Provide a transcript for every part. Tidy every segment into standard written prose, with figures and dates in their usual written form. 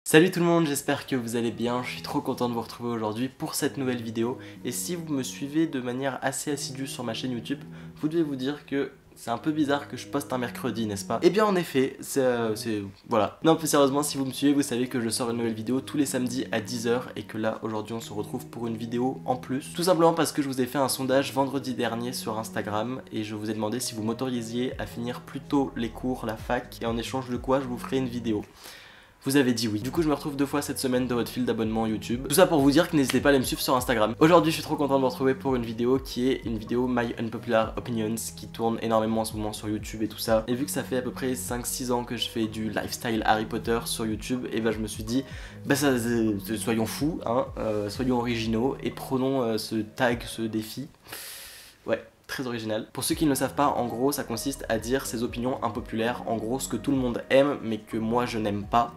Salut tout le monde, j'espère que vous allez bien, je suis trop content de vous retrouver aujourd'hui pour cette nouvelle vidéo. Et si vous me suivez de manière assez assidue sur ma chaîne YouTube, vous devez vous dire que c'est un peu bizarre que je poste un mercredi, n'est-ce pas? Eh bien en effet, voilà. Non, plus sérieusement, si vous me suivez, vous savez que je sors une nouvelle vidéo tous les samedis à 10 h et que là, aujourd'hui, on se retrouve pour une vidéo en plus. Tout simplement parce que je vous ai fait un sondage vendredi dernier sur Instagram et je vous ai demandé si vous m'autorisiez à finir plus tôt les cours, la fac, et en échange de quoi je vous ferai une vidéo. Vous avez dit oui. Du coup, je me retrouve 2 fois cette semaine dans votre fil d'abonnement YouTube. Tout ça pour vous dire que n'hésitez pas à aller me suivre sur Instagram. Aujourd'hui, je suis trop content de vous retrouver pour une vidéo qui est une vidéo My Unpopular Opinions qui tourne énormément en ce moment sur YouTube et tout ça. Et vu que ça fait à peu près 5-6 ans que je fais du lifestyle Harry Potter sur YouTube, et bah je me suis dit, bah soyons fous, hein, soyons originaux et prenons ce tag, ce défi. Ouais. Très original. Pour ceux qui ne le savent pas, en gros, ça consiste à dire ses opinions impopulaires, en gros, ce que tout le monde aime, mais que moi je n'aime pas.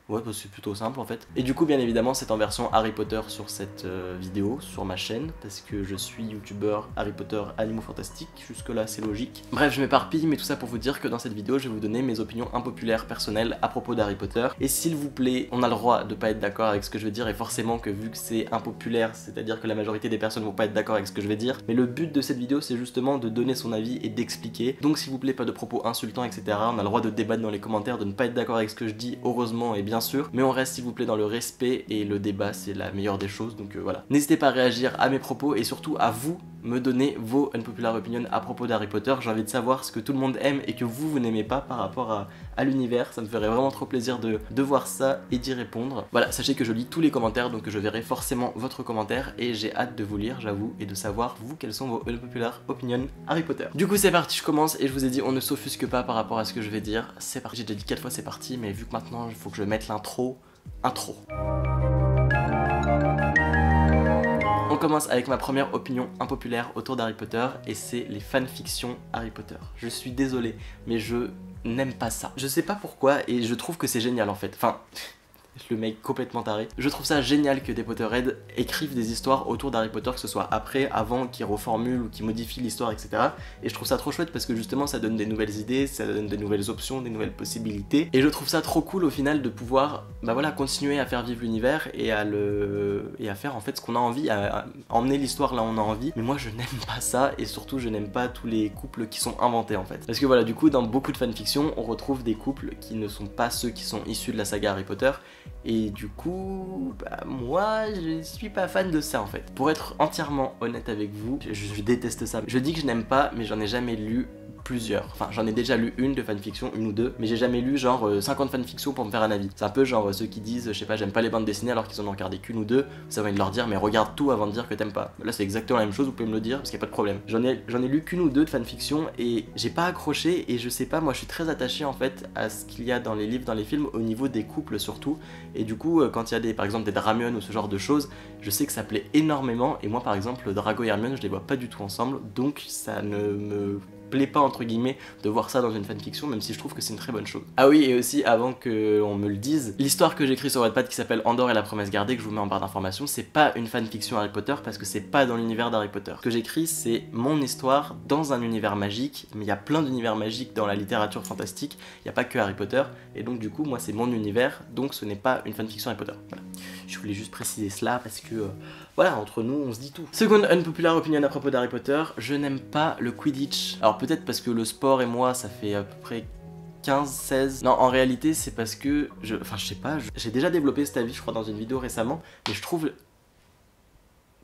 Ouais, bah c'est plutôt simple en fait. Et du coup, bien évidemment, c'est en version Harry Potter sur cette vidéo, sur ma chaîne, parce que je suis youtubeur Harry Potter Animaux Fantastiques, jusque là c'est logique. Bref, je m'éparpille, mais tout ça pour vous dire que dans cette vidéo, je vais vous donner mes opinions impopulaires personnelles à propos d'Harry Potter. Et s'il vous plaît, on a le droit de pas être d'accord avec ce que je vais dire, et forcément que vu que c'est impopulaire, c'est-à-dire que la majorité des personnes vont pas être d'accord avec ce que je vais dire, mais le but de cette vidéo, c'est justement de donner son avis et d'expliquer. Donc s'il vous plaît, pas de propos insultants, etc. On a le droit de débattre dans les commentaires, de ne pas être d'accord avec ce que je dis, heureusement et bien sûr, mais on reste s'il vous plaît dans le respect et le débat, c'est la meilleure des choses, donc voilà. N'hésitez pas à réagir à mes propos et surtout à vous me donner vos unpopular opinions à propos d'Harry Potter. J'ai envie de savoir ce que tout le monde aime et que vous n'aimez pas par rapport à l'univers. Ça me ferait vraiment trop plaisir de voir ça et d'y répondre. Voilà, sachez que je lis tous les commentaires, donc je verrai forcément votre commentaire et j'ai hâte de vous lire, j'avoue, et de savoir vous quelles sont vos unpopular opinions Harry Potter. Du coup c'est parti, je commence et je vous ai dit on ne s'offusque pas par rapport à ce que je vais dire. C'est parti, j'ai déjà dit 4 fois c'est parti, mais vu que maintenant il faut que je mette l'intro. On commence avec ma première opinion impopulaire autour d'Harry Potter et c'est les fanfictions Harry Potter. Je suis désolé, mais je n'aime pas ça. Je sais pas pourquoi et je trouve que c'est génial en fait. Enfin, le mec complètement taré. Je trouve ça génial que des Potterheads écrivent des histoires autour d'Harry Potter, que ce soit après, avant, qu'ils reformulent ou qu'ils modifient l'histoire, etc. Et je trouve ça trop chouette parce que justement ça donne des nouvelles idées, ça donne des nouvelles options, des nouvelles possibilités. Et je trouve ça trop cool au final de pouvoir, bah voilà, continuer à faire vivre l'univers et à faire en fait ce qu'on a envie, à emmener l'histoire là où on a envie. Mais moi je n'aime pas ça et surtout je n'aime pas tous les couples qui sont inventés en fait. Parce que voilà, du coup dans beaucoup de fanfictions on retrouve des couples qui ne sont pas ceux qui sont issus de la saga Harry Potter. Et du coup, bah, moi je suis pas fan de ça en fait. Pour être entièrement honnête avec vous, je déteste ça. Je dis que je n'aime pas, mais j'en ai jamais lu plusieurs. Enfin, j'en ai déjà lu une de fanfiction, une ou deux, mais j'ai jamais lu genre 50 fanfictions pour me faire un avis. C'est un peu genre ceux qui disent, je sais pas, j'aime pas les bandes dessinées alors qu'ils en ont regardé qu'une ou deux. Ça va de leur dire, mais regarde tout avant de dire que t'aimes pas. Là, c'est exactement la même chose, vous pouvez me le dire parce qu'il y a pas de problème. J'en ai lu qu'une ou deux de fanfiction et j'ai pas accroché et je sais pas, moi je suis très attaché en fait à ce qu'il y a dans les livres, dans les films, au niveau des couples surtout. Et du coup, quand il y a par exemple des Dramion ou ce genre de choses, je sais que ça plaît énormément et moi par exemple, Drago et Hermione, je les vois pas du tout ensemble, donc ça ne me plaît pas entre guillemets de voir ça dans une fanfiction, même si je trouve que c'est une très bonne chose. Ah oui, et aussi avant qu'on me le dise, l'histoire que j'écris sur Wattpad qui s'appelle Andor et la promesse gardée, que je vous mets en barre d'informations, c'est pas une fanfiction Harry Potter parce que c'est pas dans l'univers d'Harry Potter. Ce que j'écris, c'est mon histoire dans un univers magique, mais il y a plein d'univers magiques dans la littérature fantastique, il n'y a pas que Harry Potter, et donc du coup moi c'est mon univers, donc ce n'est pas une fanfiction Harry Potter. Voilà. Je voulais juste préciser cela parce que voilà, entre nous on se dit tout. Seconde unpopular opinion à propos d'Harry Potter, je n'aime pas le Quidditch. Alors peut-être parce que le sport et moi ça fait à peu près 15, 16... Non, en réalité c'est parce que, enfin je sais pas, j'ai déjà développé cet avis je crois dans une vidéo récemment, mais je trouve...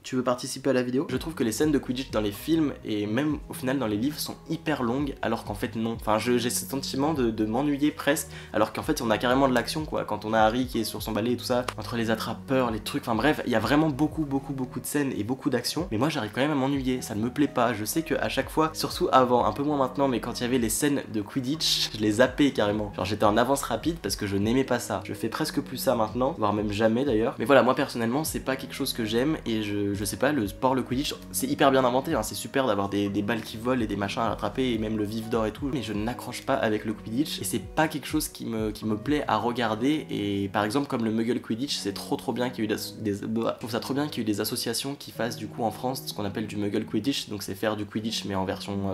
Tu veux participer à la vidéo? Je trouve que les scènes de Quidditch dans les films et même au final dans les livres sont hyper longues alors qu'en fait non. Enfin j'ai ce sentiment de m'ennuyer presque alors qu'en fait on a carrément de l'action quoi. Quand on a Harry qui est sur son balai et tout ça, entre les attrapeurs, les trucs, enfin bref, il y a vraiment beaucoup de scènes et beaucoup d'action. Mais moi j'arrive quand même à m'ennuyer, ça ne me plaît pas. Je sais qu'à chaque fois, surtout avant, un peu moins maintenant, mais quand il y avait les scènes de Quidditch, je les zappais carrément. Genre j'étais en avance rapide parce que je n'aimais pas ça. Je fais presque plus ça maintenant, voire même jamais d'ailleurs. Mais voilà, moi personnellement c'est pas quelque chose que j'aime et je sais pas, le sport, le Quidditch, c'est hyper bien inventé, hein, c'est super d'avoir des balles qui volent et des machins à rattraper et même le vif d'or et tout, mais je n'accroche pas avec le Quidditch et c'est pas quelque chose qui me plaît à regarder. Et par exemple comme le Muggle Quidditch, c'est trop bien qu'il y ait eu je trouve ça trop bien qu'il y ait eu des associations qui fassent du coup en France ce qu'on appelle du Muggle Quidditch, donc c'est faire du Quidditch mais en version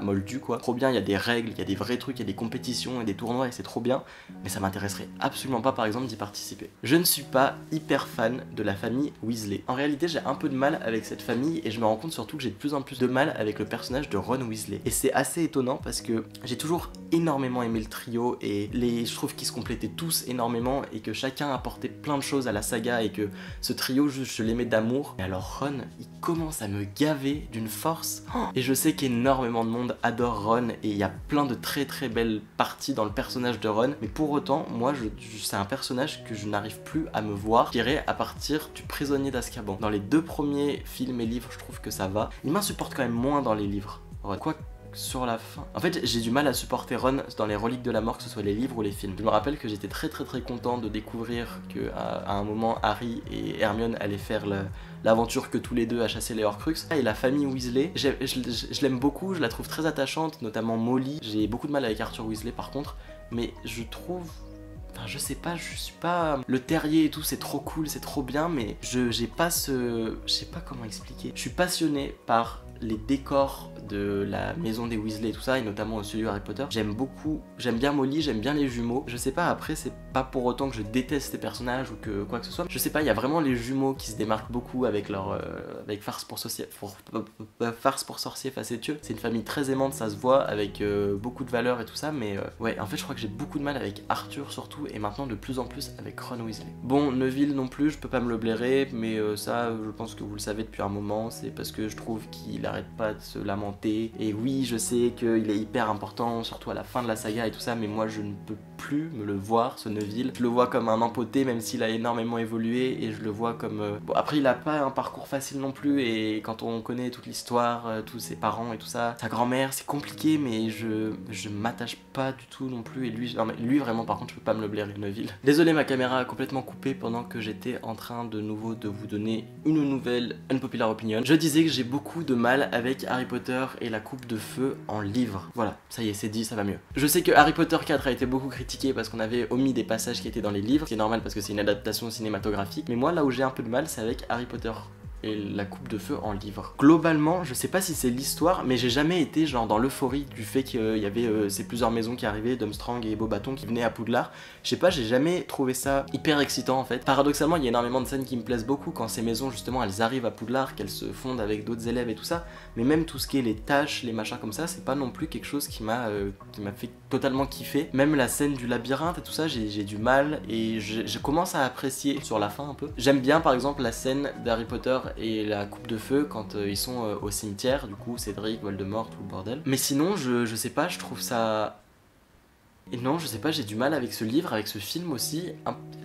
moldue quoi. Trop bien, il y a des règles, il y a des vrais trucs, il y a des compétitions et des tournois et c'est trop bien, mais ça m'intéresserait absolument pas par exemple d'y participer. Je ne suis pas hyper fan de la famille Weasley. En réalité j'ai un peu de mal avec cette famille et je me rends compte surtout que j'ai de plus en plus de mal avec le personnage de Ron Weasley. Et c'est assez étonnant parce que j'ai toujours énormément aimé le trio et je trouve qu'ils se complétaient tous énormément et que chacun apportait plein de choses à la saga et que ce trio juste je l'aimais d'amour. Et alors Ron il commence à me gaver d'une force et je sais qu'énormément de monde adore Ron et il y a plein de très belles parties dans le personnage de Ron, mais pour autant moi c'est un personnage que je n'arrive plus à me voir, je dirais à partir du Prisonnier d'Azkaban. Dans les 2 premiers films et livres je trouve que ça va, il m'insupporte quand même moins dans les livres, Ron. Quoi sur la fin. En fait, j'ai du mal à supporter Ron dans les Reliques de la Mort, que ce soit les livres ou les films. Je me rappelle que j'étais très content de découvrir que à un moment Harry et Hermione allaient faire l'aventure que tous les deux à chasser les Horcruxes. Et la famille Weasley, je l'aime beaucoup, je la trouve très attachante, notamment Molly. J'ai beaucoup de mal avec Arthur Weasley par contre, mais je trouve... Enfin, je sais pas, je suis pas... Le terrier et tout, c'est trop cool, c'est trop bien, mais j'ai pas ce... Je sais pas comment expliquer. Je suis passionné par les décors de la maison des Weasley et tout ça, et notamment celui de Harry Potter. J'aime beaucoup, j'aime bien Molly, j'aime bien les jumeaux. Je sais pas, après c'est pas pour autant que je déteste les personnages ou que quoi que ce soit. Je sais pas, il y a vraiment les jumeaux qui se démarquent beaucoup avec leur... avec farce pour sorcier facétieux. C'est une famille très aimante, ça se voit, avec beaucoup de valeurs et tout ça, mais ouais, en fait je crois que j'ai beaucoup de mal avec Arthur surtout, et maintenant de plus en plus avec Ron Weasley. Bon, Neville non plus, je peux pas me le blairer, mais ça je pense que vous le savez depuis un moment, c'est parce que je trouve qu'il arrête pas de se lamenter, et oui je sais qu'il est hyper important, surtout à la fin de la saga et tout ça, mais moi je ne peux plus me le voir, ce Neville. Je le vois comme un empoté, même s'il a énormément évolué, et je le vois comme... Bon, après il a pas un parcours facile non plus, et quand on connaît toute l'histoire, tous ses parents et tout ça, sa grand-mère, c'est compliqué, mais je m'attache pas du tout non plus, et lui, non, mais lui vraiment par contre je peux pas me le blairer, Neville. Désolé, ma caméra a complètement coupé pendant que j'étais en train de nouveau de vous donner une nouvelle unpopular opinion. Je disais que j'ai beaucoup de mal avec Harry Potter et la coupe de feu en livre. Voilà, ça y est, c'est dit, ça va mieux. Je sais que Harry Potter 4 a été beaucoup critiqué parce qu'on avait omis des passages qui étaient dans les livres, ce qui est normal parce que c'est une adaptation cinématographique, mais moi là où j'ai un peu de mal, c'est avec Harry Potter et la coupe de feu en livre. Globalement, je sais pas si c'est l'histoire, mais j'ai jamais été genre dans l'euphorie du fait qu'il y avait ces plusieurs maisons qui arrivaient, Durmstrang et Beauxbatons qui venaient à Poudlard. Je sais pas, j'ai jamais trouvé ça hyper excitant en fait. Paradoxalement, il y a énormément de scènes qui me plaisent beaucoup quand ces maisons justement elles arrivent à Poudlard, qu'elles se fondent avec d'autres élèves et tout ça, mais même tout ce qui est les tâches, les machins comme ça, c'est pas non plus quelque chose qui m'a fait totalement kiffer. Même la scène du labyrinthe et tout ça, j'ai du mal, et je commence à apprécier sur la fin un peu. J'aime bien par exemple la scène d'Harry Potter et la coupe de feu quand ils sont au cimetière, du coup Cédric, Voldemort, tout le bordel. Mais sinon je sais pas, je trouve ça... Et non, je sais pas, j'ai du mal avec ce livre, avec ce film aussi,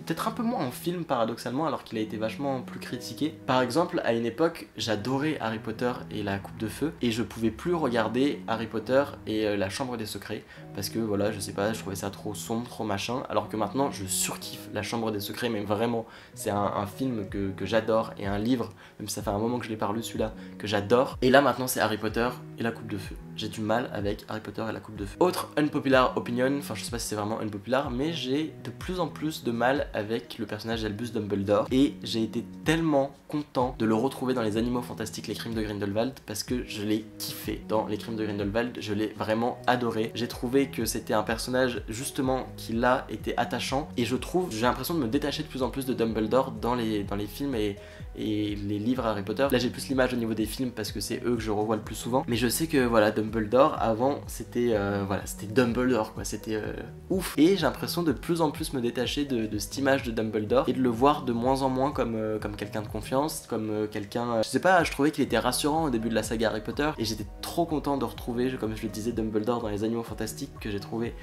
peut-être un peu moins en film paradoxalement, alors qu'il a été vachement plus critiqué. Par exemple, à une époque, j'adorais Harry Potter et la coupe de feu, et je pouvais plus regarder Harry Potter et la chambre des secrets, parce que voilà, je sais pas, je trouvais ça trop sombre, trop machin, alors que maintenant je surkiffe la chambre des secrets, mais vraiment, c'est un film que j'adore, et un livre, même si ça fait un moment que je l'ai pas lu celui-là, que j'adore. Et là maintenant c'est Harry Potter et la coupe de feu. J'ai du mal avec Harry Potter et la coupe de feu. Autre unpopular opinion, enfin je sais pas si c'est vraiment unpopular, mais j'ai de plus en plus de mal avec le personnage d'Albus Dumbledore, et j'ai été tellement content de le retrouver dans les Animaux Fantastiques, les Crimes de Grindelwald, parce que je l'ai kiffé dans les Crimes de Grindelwald, je l'ai vraiment adoré. J'ai trouvé que c'était un personnage justement qui là était attachant, et je trouve, j'ai l'impression de me détacher de plus en plus de Dumbledore dans les films et les livres Harry Potter. Là j'ai plus l'image au niveau des films parce que c'est eux que je revois le plus souvent, mais je sais que voilà, Dumbledore avant c'était voilà, c'était Dumbledore quoi, c'était ouf, et j'ai l'impression de plus en plus me détacher de cette image de Dumbledore et de le voir de moins en moins comme quelqu'un de confiance, comme quelqu'un, je sais pas, je trouvais qu'il était rassurant au début de la saga Harry Potter, et j'étais trop content de retrouver, comme je le disais, Dumbledore dans les Animaux Fantastiques, que j'ai trouvé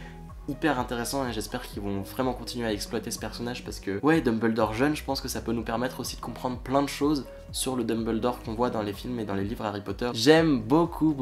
hyper intéressant et j'espère qu'ils vont vraiment continuer à exploiter ce personnage parce que ouais, Dumbledore jeune, je pense que ça peut nous permettre aussi de comprendre plein de choses sur le Dumbledore qu'on voit dans les films et dans les livres Harry Potter. J'aime beaucoup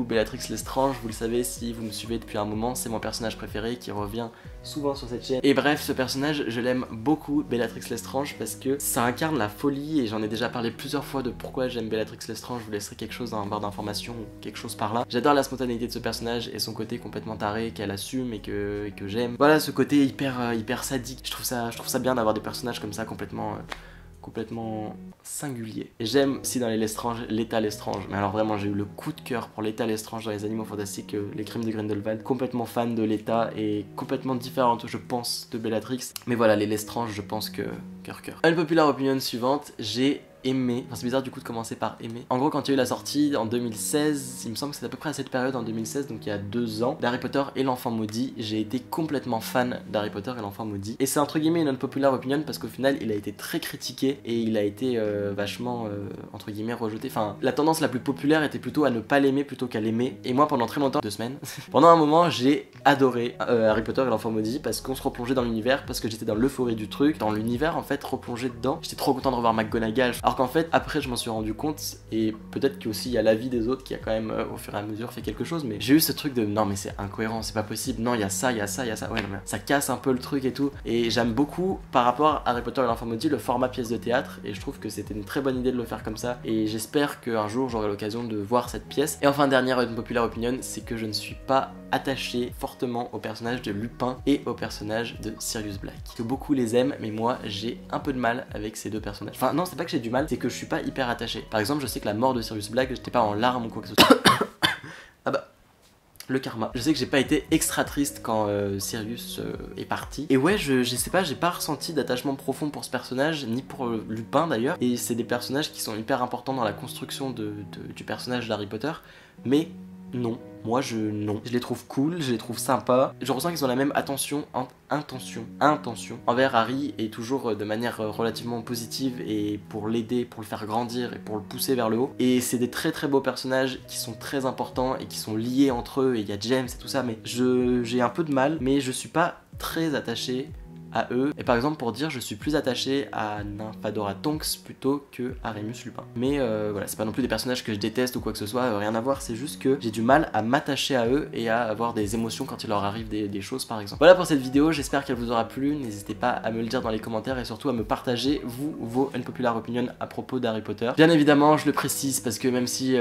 Bellatrix Lestrange, vous le savez si vous me suivez depuis un moment, c'est mon personnage préféré qui revient souvent sur cette chaîne. Et bref, ce personnage, je l'aime beaucoup, Bellatrix Lestrange, parce que ça incarne la folie et j'en ai déjà parlé plusieurs fois de pourquoi j'aime Bellatrix Lestrange, je vous laisserai quelque chose dans la barre d'informations ou quelque chose par là. J'adore la spontanéité de ce personnage et son côté complètement taré qu'elle assume et que j'aime. Voilà, ce côté hyper sadique, je trouve ça bien d'avoir des personnages comme ça complètement singulier. Et j'aime aussi dans les Lestrange, l'état Lestrange. Mais alors vraiment, j'ai eu le coup de cœur pour l'état Lestrange dans les Animaux Fantastiques, les Crimes de Grindelwald. Complètement fan de l'état et complètement différente, je pense, de Bellatrix. Mais voilà, les Lestrange, je pense que cœur. Unpopular opinion suivante, j'ai aimé, enfin c'est bizarre du coup de commencer par aimer. En gros quand il y a eu la sortie en 2016, il me semble que c'est à peu près à cette période en 2016, donc il y a 2 ans, d'Harry Potter et l'Enfant Maudit, j'ai été complètement fan d'Harry Potter et l'Enfant Maudit. Et c'est entre guillemets une unpopular opinion parce qu'au final il a été très critiqué et il a été vachement entre guillemets rejeté. Enfin la tendance la plus populaire était plutôt à ne pas l'aimer plutôt qu'à l'aimer. Et moi pendant très longtemps, 2 semaines, pendant un moment j'ai adoré Harry Potter et l'Enfant Maudit parce qu'on se replongeait dans l'univers, parce que j'étais dans l'euphorie du truc, dans l'univers en fait, replongé dedans. J'étais trop content de revoir McGonagall. Alors qu'en fait après je m'en suis rendu compte et peut-être qu'aussi il y a l'avis des autres qui a quand même au fur et à mesure fait quelque chose, mais j'ai eu ce truc de non mais c'est incohérent, c'est pas possible, non il y a ça, ouais non mais ça casse un peu le truc et tout. Et j'aime beaucoup par rapport à Harry Potter et l'Enfant Maudit le format pièce de théâtre et je trouve que c'était une très bonne idée de le faire comme ça et j'espère qu'un jour j'aurai l'occasion de voir cette pièce. Et enfin dernière unpopular opinion, c'est que je ne suis pas attaché fortement au personnage de Lupin et au personnage de Sirius Black. Que beaucoup les aiment mais moi j'ai un peu de mal avec ces deux personnages. Enfin non c'est pas que j'ai du mal, c'est que je suis pas hyper attaché. Par exemple je sais que la mort de Sirius Black, j'étais pas en larmes ou quoi que ce soit. Ah bah le karma. Je sais que j'ai pas été extra triste quand Sirius est parti. Et ouais, je sais pas, j'ai pas ressenti d'attachement profond pour ce personnage, ni pour Lupin d'ailleurs. Et c'est des personnages qui sont hyper importants dans la construction du personnage d'Harry Potter. Mais non, moi je les trouve cool, je les trouve sympas. Je ressens qu'ils ont la même intention envers Harry et toujours de manière relativement positive et pour l'aider, pour le faire grandir et pour le pousser vers le haut. Et c'est des très beaux personnages qui sont très importants et qui sont liés entre eux et il y a James et tout ça, mais j'ai un peu de mal, mais je suis pas très attaché à eux. Et par exemple pour dire je suis plus attaché à Nymphadora Tonks plutôt que à Remus Lupin. Mais voilà, c'est pas non plus des personnages que je déteste ou quoi que ce soit, rien à voir, c'est juste que j'ai du mal à m'attacher à eux et à avoir des émotions quand il leur arrive des choses par exemple. Voilà pour cette vidéo, j'espère qu'elle vous aura plu, n'hésitez pas à me le dire dans les commentaires et surtout à me partager vos unpopular opinions à propos d'Harry Potter. Bien évidemment je le précise parce que même si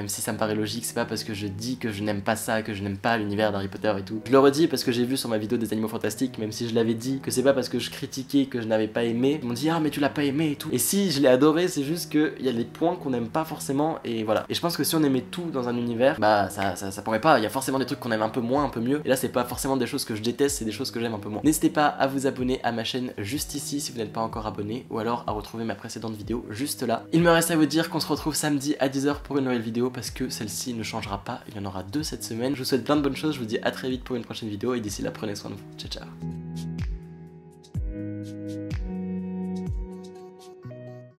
ça me paraît logique, c'est pas parce que je dis que je n'aime pas ça, que je n'aime pas l'univers d'Harry Potter et tout. Je le redis parce que j'ai vu sur ma vidéo des Animaux Fantastiques, même si je l'avais dit que c'est pas parce que je critiquais que je n'avais pas aimé, ils m'ont dit ah mais tu l'as pas aimé et tout. Et si je l'ai adoré, c'est juste que il y a des points qu'on n'aime pas forcément et voilà. Et je pense que si on aimait tout dans un univers, bah ça pourrait pas, il y a forcément des trucs qu'on aime un peu moins, un peu mieux. Et là c'est pas forcément des choses que je déteste, c'est des choses que j'aime un peu moins. N'hésitez pas à vous abonner à ma chaîne juste ici si vous n'êtes pas encore abonné, ou alors à retrouver ma précédente vidéo juste là. Il me reste à vous dire qu'on se retrouve samedi à 10 h pour une nouvelle vidéo parce que celle-ci ne changera pas, il y en aura 2 cette semaine. Je vous souhaite plein de bonnes choses, je vous dis à très vite pour une prochaine vidéo et d'ici là prenez soin de vous. Ciao ciao.